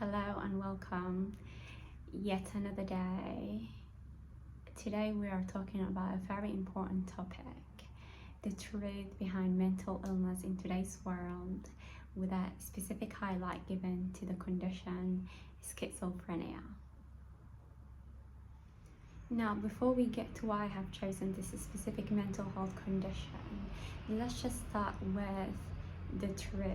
Hello and welcome yet another day. Today we are talking about a very important topic, the truth behind mental illness in today's world, with a specific highlight given to the condition schizophrenia. Now, before we get to why I have chosen this specific mental health condition, let's just start with the truth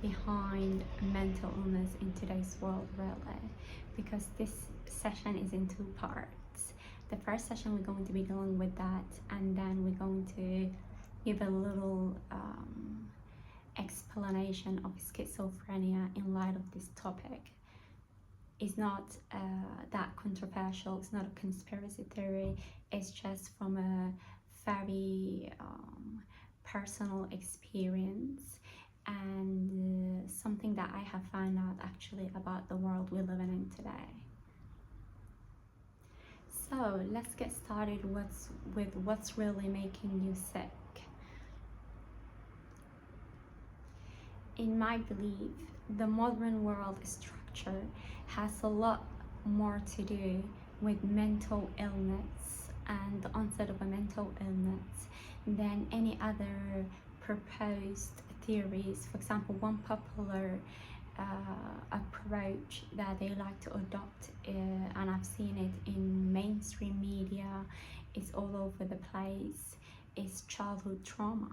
behind mental illness in today's world, really, because this session is in two parts. The first session we're going to be dealing with that, and then we're going to give a little explanation of schizophrenia in light of this topic. It's not that controversial, it's not a conspiracy theory, it's just from a very personal experience and something that I have found out actually about the world we're living in today. So let's get started with what's really making you sick. In my belief, the modern world structure has a lot more to do with mental illness and the onset of a mental illness than any other proposed theories. For example, one popular approach that they like to adopt, and I've seen it in mainstream media, it's all over the place, is childhood trauma,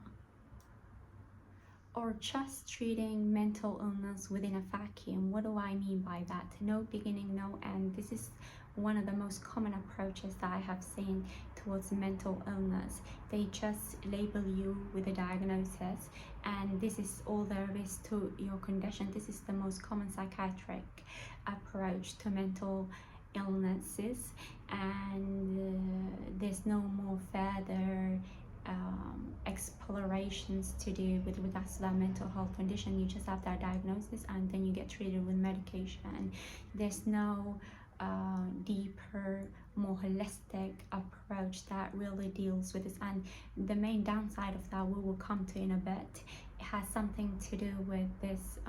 or just treating mental illness within a vacuum. What do I mean by that? No beginning, no end. This is one of the most common approaches that I have seen towards mental illness. They just label you with a diagnosis, and this is all there is to your condition. This is the most common psychiatric approach to mental illnesses, and there's no more further explorations to do with regards to that mental health condition. You just have that diagnosis and then you get treated with medication. There's no deeper, more holistic approach that really deals with this, and the main downside of that we will come to in a bit. It has something to do with this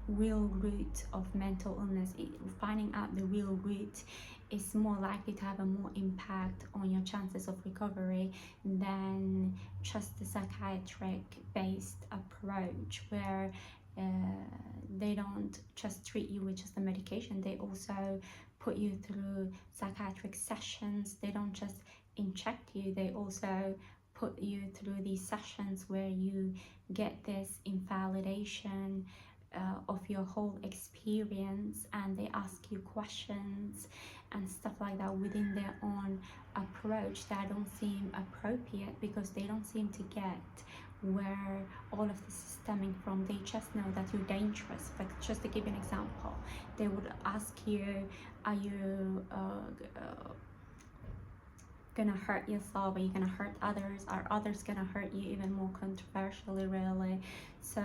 real root of mental illness. Finding out the real root is more likely to have a more impact on your chances of recovery than just the psychiatric based approach, where they don't just treat you with just the medication, they also put you through psychiatric sessions. They don't just inject you, they also put you through these sessions where you get this invalidation of your whole experience, and they ask you questions and stuff like that within their own approach that don't seem appropriate, because they don't seem to get where all of this is stemming from. They just know that you're dangerous. Like, just to give you an example, they would ask you, are you gonna hurt yourself? Are you gonna hurt others? Are others gonna hurt you? Even more controversially, really. So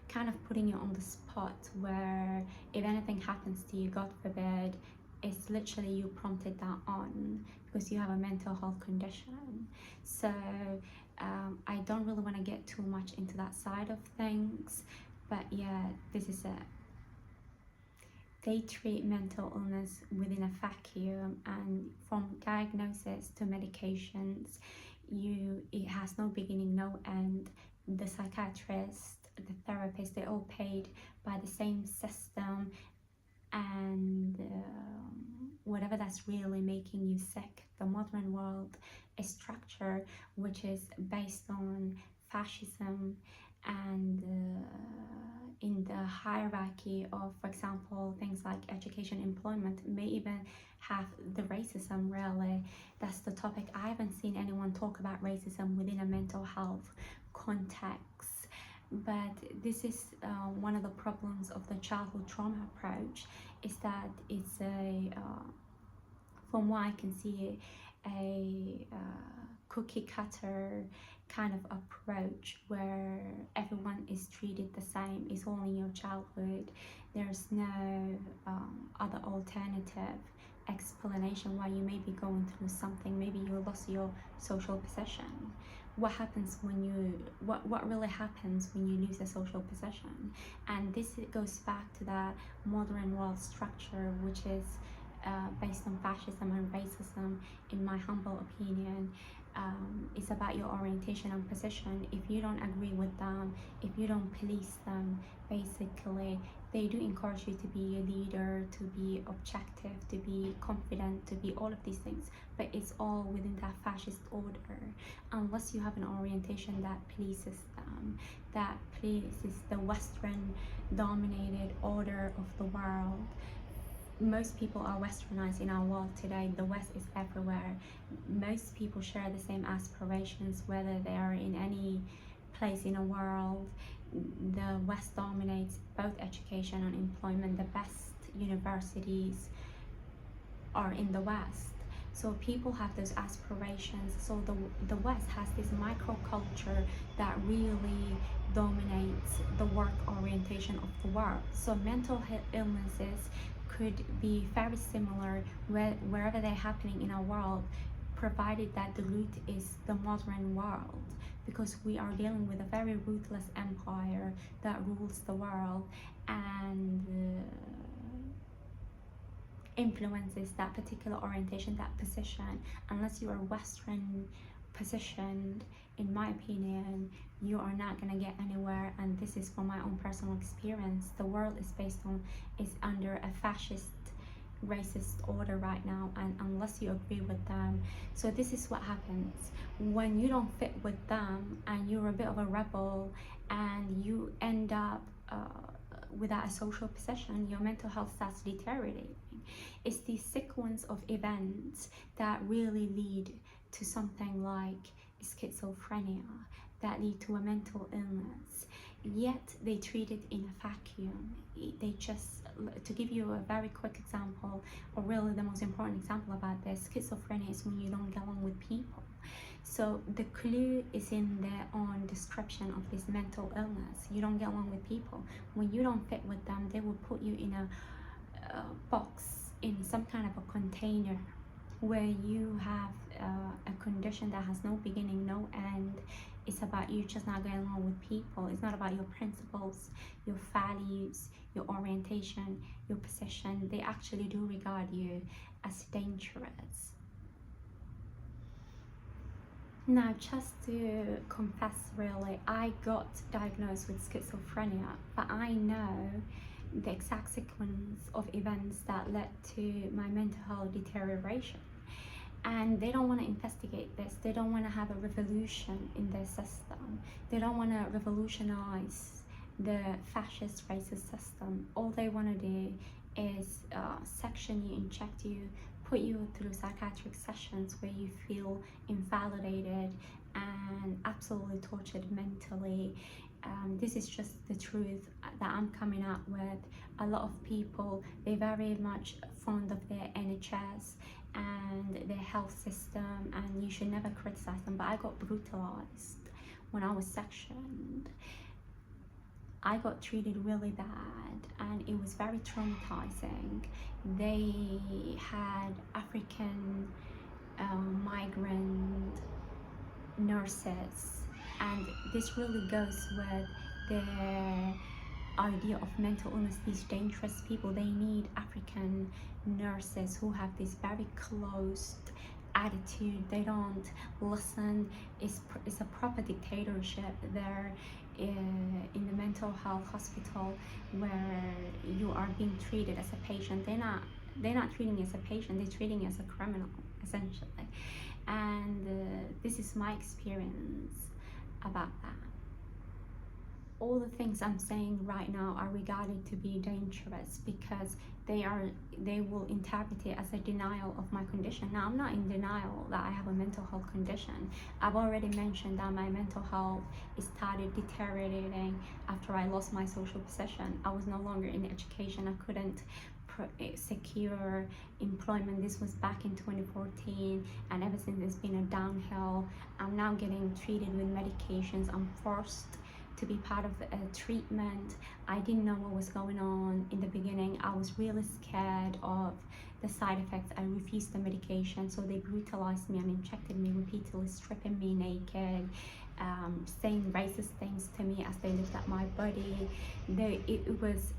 kind of putting you on the spot where if anything happens to you, God forbid, it's literally you prompted that on because you have a mental health condition. So I don't really want to get too much into that side of things, but yeah, this is it. They treat mental illness within a vacuum, and from diagnosis to medications, it has no beginning, no end. The psychiatrist, the therapist, they're all paid by the same system, and whatever that's really making you sick. The modern world is structure which is based on fascism, and in the hierarchy of, for example, things like education, employment, may even have the racism. Really, that's the topic. I haven't seen anyone talk about racism within a mental health context, but this is one of the problems of the childhood trauma approach, is that it's from what I can see, a cookie cutter kind of approach where everyone is treated the same. It's all in your childhood. There's no other alternative explanation why you may be going through something. Maybe you lost your social position, what happens when you what really happens when you lose a social position. And this goes back to that modern world structure, which is based on fascism and racism, in my humble opinion. It's about your orientation and position. If you don't agree with them, if you don't police them, basically they do encourage you to be a leader, to be objective, to be confident, to be all of these things, but it's all within that fascist order. Unless you have an orientation that polices them, that polices the Western dominated order of the world. Most people are westernized in our world today. The West is everywhere. Most people share the same aspirations, whether they are in any place in the world. The West dominates both education and employment. The best universities are in the West. So people have those aspirations. So the West has this microculture that really dominates the work orientation of the world. So mental illnesses could be very similar wherever they're happening in our world, provided that the root is the modern world, because we are dealing with a very ruthless empire that rules the world and influences that particular orientation, that position. Unless you are Western positioned, in my opinion, you are not going to get anywhere. And this is from my own personal experience. The world is under a fascist, racist order right now, and unless you agree with them. So this is what happens when you don't fit with them and you're a bit of a rebel and you end up without a social position. Your mental health starts deteriorating. It's the sequence of events that really lead to something like schizophrenia, that lead to a mental illness, yet they treat it in a vacuum. They just, to give you a very quick example, or really the most important example about this, schizophrenia is when you don't get along with people. So the clue is in their own description of this mental illness. You don't get along with people. When you don't fit with them, they will put you in a box, in some kind of a container, where you have a condition that has no beginning, no end. It's about you just not getting along with people. It's not about your principles, your values, your orientation, your position. They actually do regard you as dangerous. Now, just to confess, really, I got diagnosed with schizophrenia, but I know the exact sequence of events that led to my mental health deterioration. And they don't want to investigate this. They don't want to have a revolution in their system. They don't want to revolutionize the fascist racist system. All they want to do is section you, inject you, put you through psychiatric sessions where you feel invalidated and absolutely tortured mentally. This is just the truth that I'm coming out with. A lot of people, they're very much fond of their NHS and their health system, and you should never criticize them, but I got brutalized when I was sectioned. I got treated really bad and it was very traumatizing. They had African migrant nurses, and this really goes with their idea of mental illness. These dangerous people, they need African nurses who have this very closed attitude. They don't listen. It's a proper dictatorship there in the mental health hospital, where you are being treated as a patient. They're not treating you as a patient, they're treating you as a criminal, essentially. And this is my experience about that. All the things I'm saying right now are regarded to be dangerous because they will interpret it as a denial of my condition. Now, I'm not in denial that I have a mental health condition. I've already mentioned that my mental health started deteriorating after I lost my social position. I was no longer in education. I couldn't secure employment. This was back in 2014, and ever since it's been a downhill. I'm now getting treated with medications. I'm forced to be part of a treatment. I didn't know what was going on in the beginning. I was really scared of the side effects. I refused the medication, so they brutalized me and injected me repeatedly, stripping me naked, saying racist things to me as they looked at my body. It was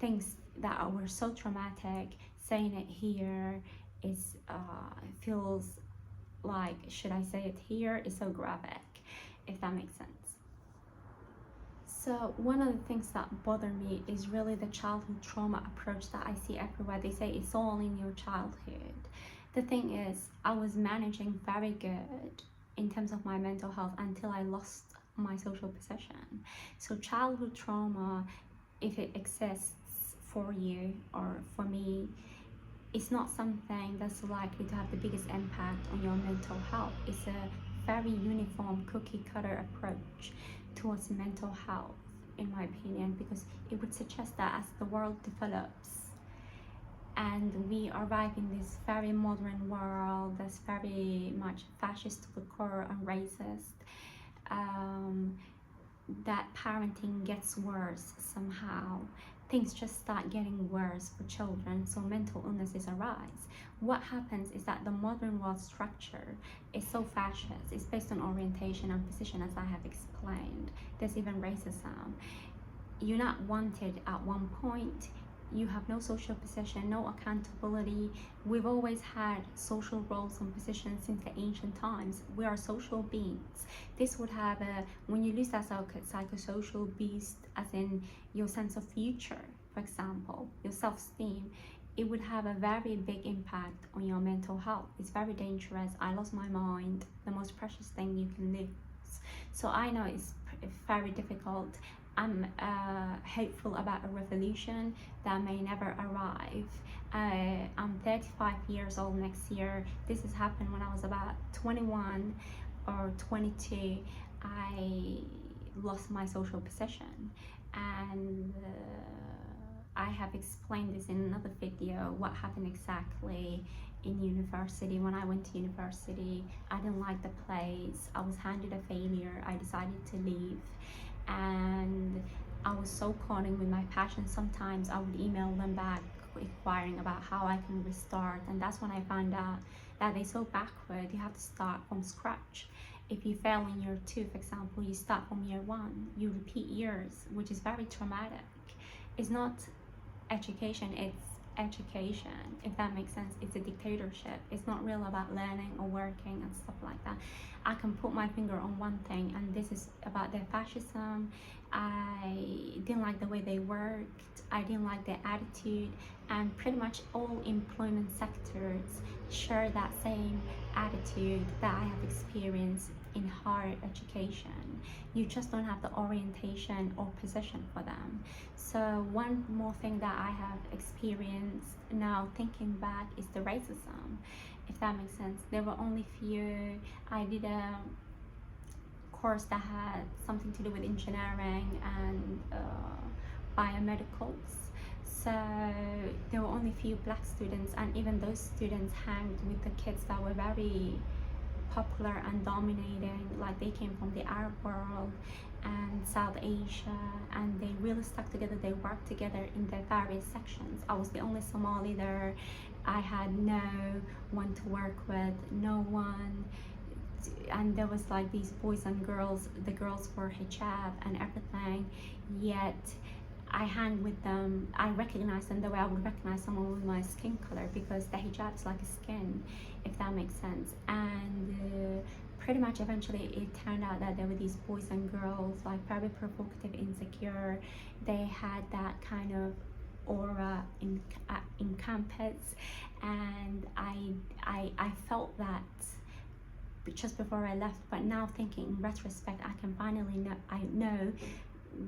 things that were so traumatic. Saying it here is feels like, should I say it here? It's so graphic, if that makes sense. So one of the things that bother me is really the childhood trauma approach that I see everywhere. They say it's all in your childhood. The thing is, I was managing very good in terms of my mental health until I lost my social position. So childhood trauma, if it exists for you or for me, it's not something that's likely to have the biggest impact on your mental health. It's a very uniform cookie cutter approach towards mental health, in my opinion, because it would suggest that as the world develops and we arrive in this very modern world that's very much fascist to the core and racist, that parenting gets worse somehow. Things just start getting worse for children, so mental illnesses arise. What happens is that the modern world structure is so fascist. It's based on orientation and position, as I have explained. There's even racism. You're not wanted at one point. You have no social position, no accountability. We've always had social roles and positions since the ancient times. We are social beings. This would have when you lose that psychosocial beast, as in your sense of future, for example, your self-esteem, it would have a very big impact on your mental health. It's very dangerous. I lost my mind, the most precious thing you can lose. So I know it's very difficult. I'm hopeful about a revolution that may never arrive. I'm 35 years old next year. This has happened when I was about 21 or 22. I lost my social position, and I have explained this in another video, what happened exactly in university. When I went to university, I didn't like the place. I was handed a failure. I decided to leave, and I was so caught in with my passion. Sometimes I would email them back inquiring about how I can restart, and that's when I found out that they're so backward. You have to start from scratch. If you fail in year 2, for example, you start from year 1. You repeat years, which is very traumatic. It's not education, it's education, if that makes sense. It's a dictatorship. It's not real about learning or working and stuff like that. I can put my finger on one thing, and this is about their fascism. I didn't like the way they worked. I didn't like their attitude, and pretty much all employment sectors share that same attitude that I have experienced in higher education. You just don't have the orientation or position for them. So one more thing that I have experienced now thinking back is the racism, if that makes sense. There were only few. I did a course that had something to do with engineering and biomedicals. So there were only few black students, and even those students hanged with the kids that were very popular and dominating. Like, they came from the Arab world and South Asia, and they really stuck together. They worked together in their various sections. I was the only Somali there. I had no one to work with, no one. And there was like these boys and girls. The girls wore hijab and everything, yet I hang with them. I recognize them the way I would recognize someone with my skin color, because the hijab is like a skin, if that makes sense. And pretty much eventually it turned out that there were these boys and girls, like very provocative, insecure. They had that kind of aura in campus, and I felt that just before I left. But now, thinking in retrospect, I can finally know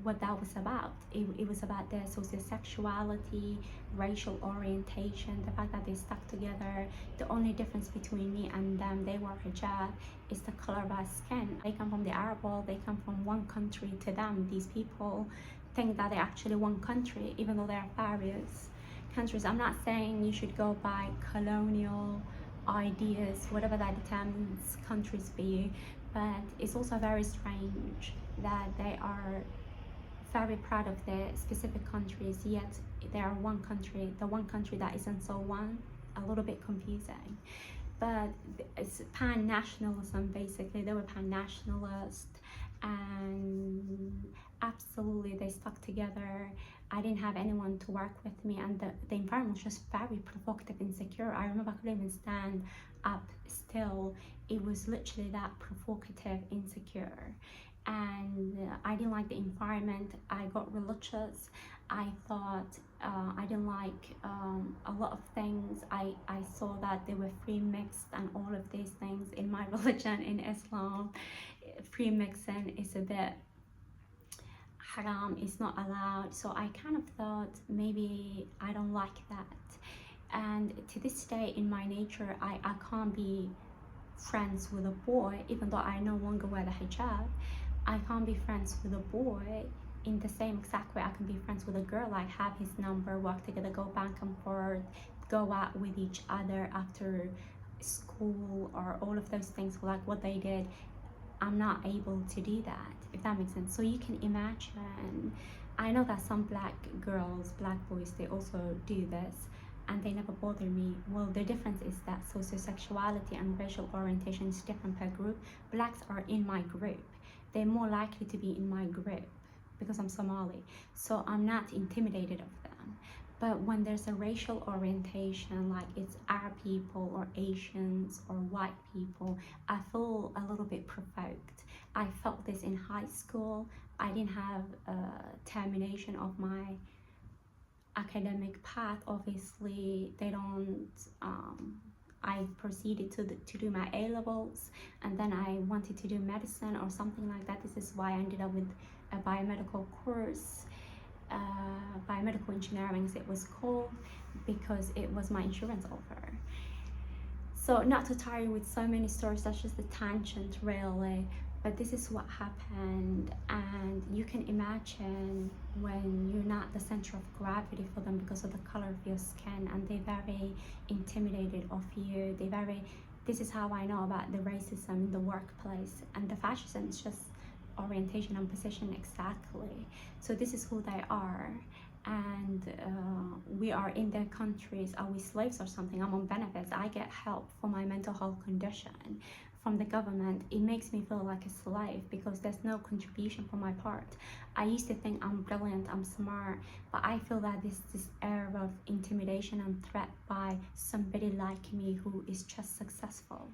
what that was about. It was about their sociosexuality, racial orientation, the fact that they stuck together. The only difference between me and them, they wore hijab, is the color of our skin. They come from the Arab world. They come from one country. To them, these people think that they're actually one country, even though there are various countries. I'm not saying you should go by colonial ideas, whatever that determines countries for you, but it's also very strange that they are very proud of their specific countries, yet they are one country, the one country that isn't so one, a little bit confusing. But it's pan-nationalism, basically. They were pan-nationalist, and absolutely they stuck together. I didn't have anyone to work with me, and the environment was just very provocative, insecure. I remember I couldn't even stand up still. It was literally that provocative, insecure. And I didn't like the environment. I got religious. I thought I didn't like a lot of things. I saw that they were free mixed and all of these things in my religion, in Islam. Free mixing is a bit haram, it's not allowed. So I kind of thought maybe I don't like that. And to this day in my nature, I can't be friends with a boy, even though I no longer wear the hijab. I can't be friends with a boy in the same exact way I can be friends with a girl, like have his number, work together, go back and forth, go out with each other after school, or all of those things, like what they did. I'm not able to do that, if that makes sense. So you can imagine, I know that some black girls, black boys, they also do this, and they never bother me. Well, the difference is that sociosexuality and racial orientation is different per group. Blacks are in my group. They're more likely to be in my group because I'm Somali. So I'm not intimidated of them. But when there's a racial orientation, like it's Arab people or Asians or white people, I feel a little bit provoked. I felt this in high school. I didn't have a termination of my academic path. Obviously, they don't, I proceeded to do my A-levels, and then I wanted to do medicine or something like that. This is why I ended up with a biomedical course, biomedical engineering as it was called, because it was my insurance offer. So not to tire you with so many stories, that's just a tangent really, but this is what happened. And you can imagine when you're not the center of gravity for them because of the color of your skin, and they're very intimidated of you. This is how I know about the racism in the workplace, and the fascism is just orientation and position exactly. So this is who they are, and we are in their countries. Are we slaves or something? I'm on benefits. I get help for my mental health condition from the government. It makes me feel like a slave because there's no contribution for my part. I used to think I'm brilliant, I'm smart, but I feel that this air of intimidation and threat by somebody like me who is just successful,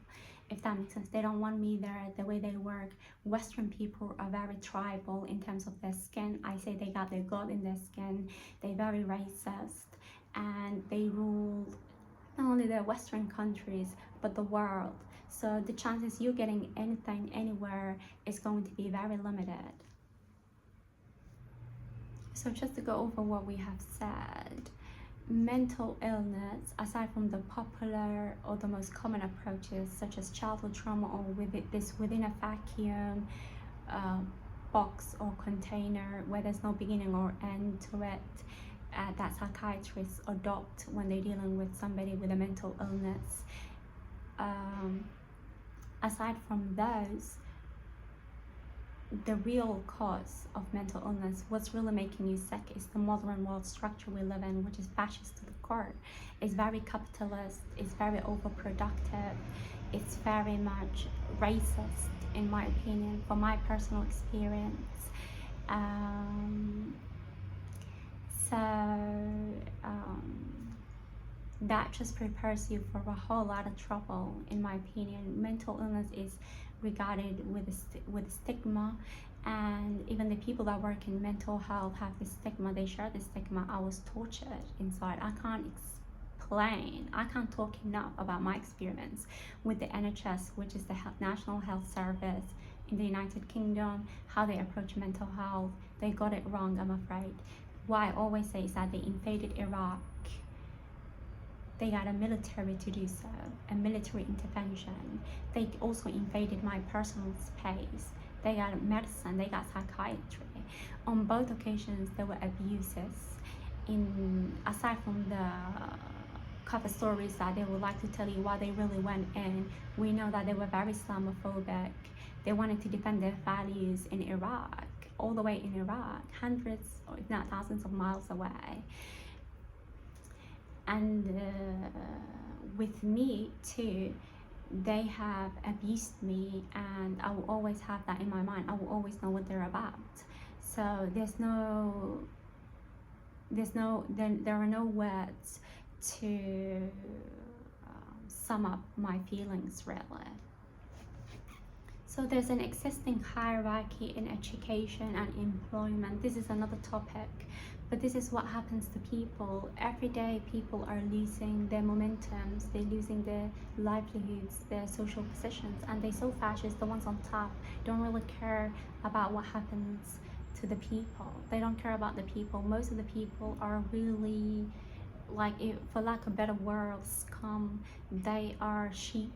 if that makes sense. They don't want me there. The way they work, Western people are very tribal in terms of their skin. I say they got their God in their skin. They're very racist, and they rule not only the Western countries but the world. So the chances you getting anything anywhere is going to be very limited. So just to go over what we have said, mental illness, aside from the popular or the most common approaches such as childhood trauma, or within a vacuum box or container where there's no beginning or end to it, that psychiatrists adopt when they're dealing with somebody with a mental illness. Aside from those, the real cause of mental illness, what's really making you sick, is the modern world structure we live in, which is fascist to the core. It's very capitalist, it's very overproductive, it's very much racist, in my opinion, from my personal experience. That just prepares you for a whole lot of trouble, in my opinion. Mental illness is regarded with stigma, and even the people that work in mental health have this stigma. They share this stigma. I was tortured inside. I can't explain, I can't talk enough about my experience with the NHS, which is the National Health Service in the United Kingdom, how they approach mental health. They got it wrong, I'm afraid. What I always say is that they invaded Iraq. They got a military to do so, a military intervention. They also invaded my personal space. They got medicine, they got psychiatry. On both occasions, there were abuses. Aside from the cover stories that they would like to tell you why they really went in, we know that they were very Islamophobic. They wanted to defend their values in Iraq, all the way in Iraq, hundreds or if not thousands of miles away. And with me too, they have abused me, and I will always have that in my mind. I will always know what they're about. So there are no words to sum up my feelings really. So there's an existing hierarchy in education and employment. This is another topic, but this is what happens to people. Every day people are losing their momentums, they're losing their livelihoods, their social positions, and they're so fascist. The ones on top don't really care about what happens to the people. They don't care about the people. Most of the people are really, like, for lack of better words, scum. They are sheep.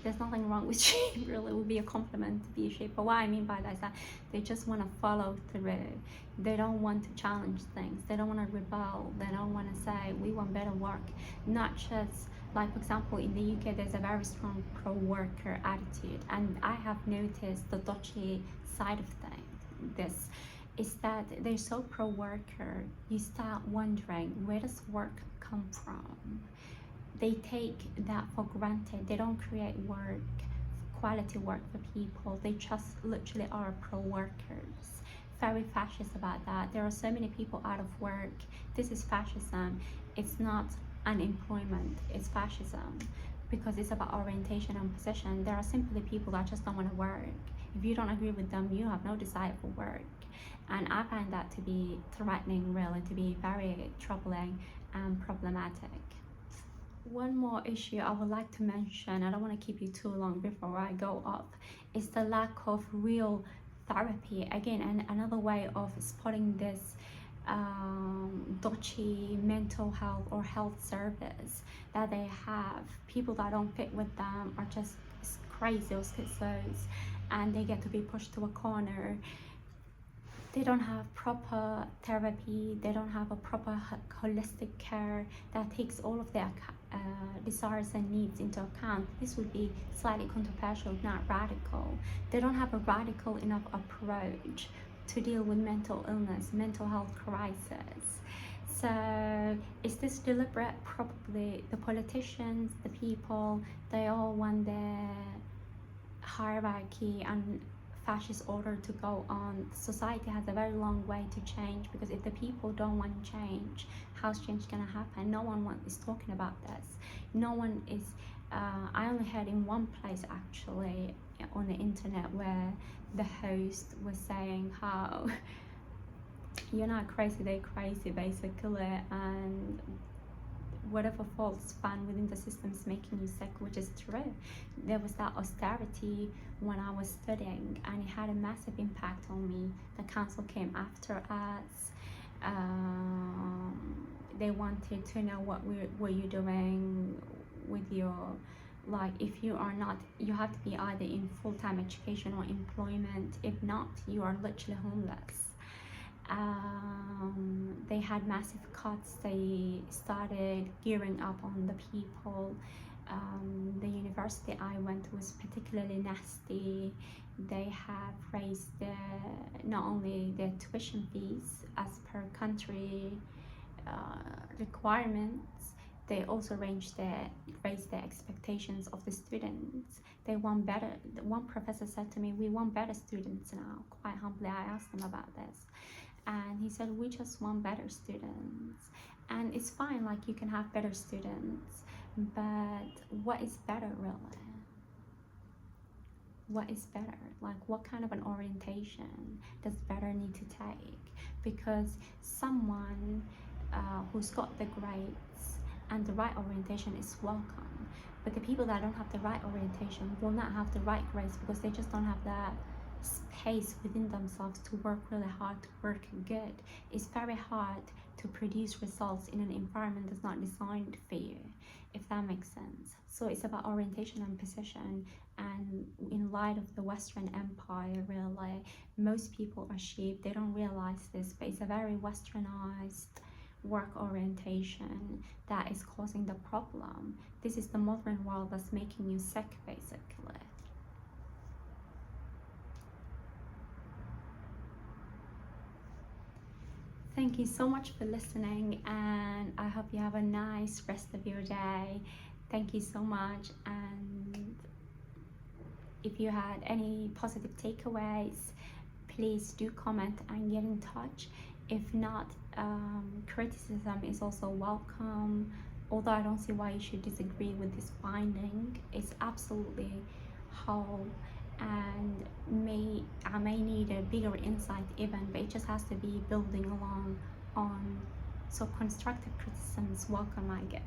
There's nothing wrong with sheep, really. It would be a compliment to be a sheep, but what I mean by that is that they just want to follow through. They don't want to challenge things. They don't want to rebel. They don't want to say we want better work. Not just, like, for example, in the UK there's a very strong pro-worker attitude, and I have noticed the dodgy side of things. This is that they're so pro-worker, you start wondering, where does work come from? They take that for granted. They don't create work, quality work for people. They just literally are pro-workers. Very fascist about that. There are so many people out of work. This is fascism. It's not unemployment, it's fascism, because it's about orientation and position. There are simply people that just don't want to work. If you don't agree with them, you have no desire for work. And I find that to be threatening, really, to be very troubling and problematic. One more issue I would like to mention, I don't want to keep you too long before I go off, is the lack of real therapy. Again, and another way of spotting this dodgy mental health or health service that they have. People that don't fit with them are just crazy or schizos, and they get to be pushed to a corner. They don't have proper therapy. They don't have a proper holistic care that takes all of their desires and needs into account. This would be slightly controversial, not radical. They don't have a radical enough approach to deal with mental illness, mental health crisis. So is this deliberate? Probably. The politicians, the people, they all want their hierarchy and fascist order to go on. Society has a very long way to change, because if the people don't want change, how's change gonna happen? No one is talking about this. No one is. I only heard in one place actually on the internet where the host was saying how you're not crazy, they're crazy basically, and whatever false fun within the system is making you sick, which is true. There was that austerity when I was studying, and it had a massive impact on me. The council came after us. They wanted to know what you're doing with your, like, if you are not, you have to be either in full-time education or employment. If not, you are literally homeless. They had massive cuts. They started gearing up on the people. The university I went to was particularly nasty. They have raised not only their tuition fees as per country requirements, they also raised their expectations of the students. They want better. One professor said to me, we want better students now. Quite humbly, I asked him about this, and he said, we just want better students. And it's fine, like, you can have better students, but what is better really? What is better? Like, what kind of an orientation does better need to take? Because someone who's got the grades and the right orientation is welcome, but the people that don't have the right orientation will not have the right grades, because they just don't have that space within themselves to work really hard, to work good. It's very hard to produce results in an environment that's not designed for you, if that makes sense. So it's about orientation and position, and in light of the Western Empire, really, most people are sheep. They don't realize this, but it's a very westernized work orientation that is causing the problem. This is the modern world that's making you sick, basically. thank you so much for listening, and I hope you have a nice rest of your day. Thank you so much, and if you had any positive takeaways, please do comment and get in touch. If not, criticism is also welcome, although I don't see why you should disagree with this finding. It's absolutely whole, and I may need a bigger insight even, but it just has to be building along on. So constructive criticism is welcome, I guess.